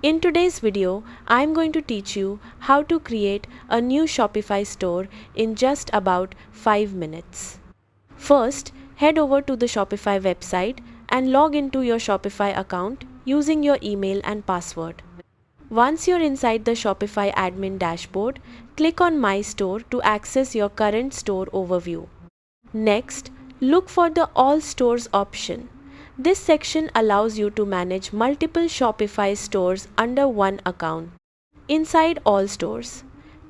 In today's video, I'm going to teach you how to create a new Shopify store in just about 5 minutes. First, head over to the Shopify website and log into your Shopify account using your email and password. Once you're inside the Shopify admin dashboard, click on My Store to access your current store overview. Next, look for the All Stores option. This section allows you to manage multiple Shopify stores under one account. Inside All Stores,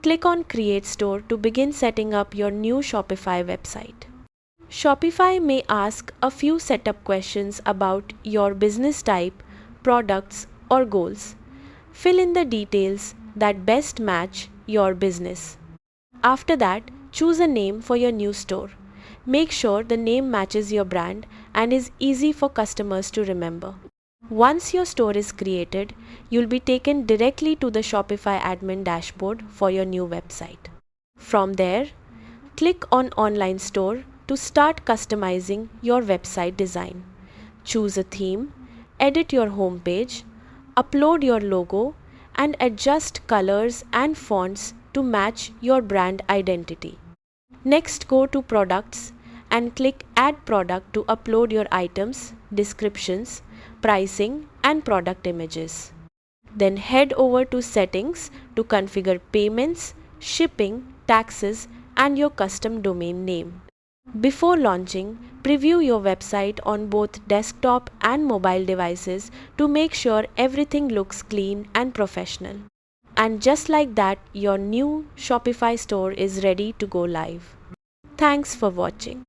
click on Create Store to begin setting up your new Shopify website. Shopify may ask a few setup questions about your business type, products, or goals. Fill in the details that best match your business. After that, choose a name for your new store. Make sure the name matches your brand and is easy for customers to remember. Once your store is created, you'll be taken directly to the Shopify admin dashboard for your new website. From there, click on Online Store to start customizing your website design. Choose a theme, edit your homepage, upload your logo, and adjust colors and fonts to match your brand identity. Next, go to Products and click Add Product to upload your items, descriptions, pricing, and product images. Then head over to Settings to configure payments, shipping, taxes, and your custom domain name. Before launching, preview your website on both desktop and mobile devices to make sure everything looks clean and professional. And just like that, your new Shopify store is ready to go live. Thanks for watching.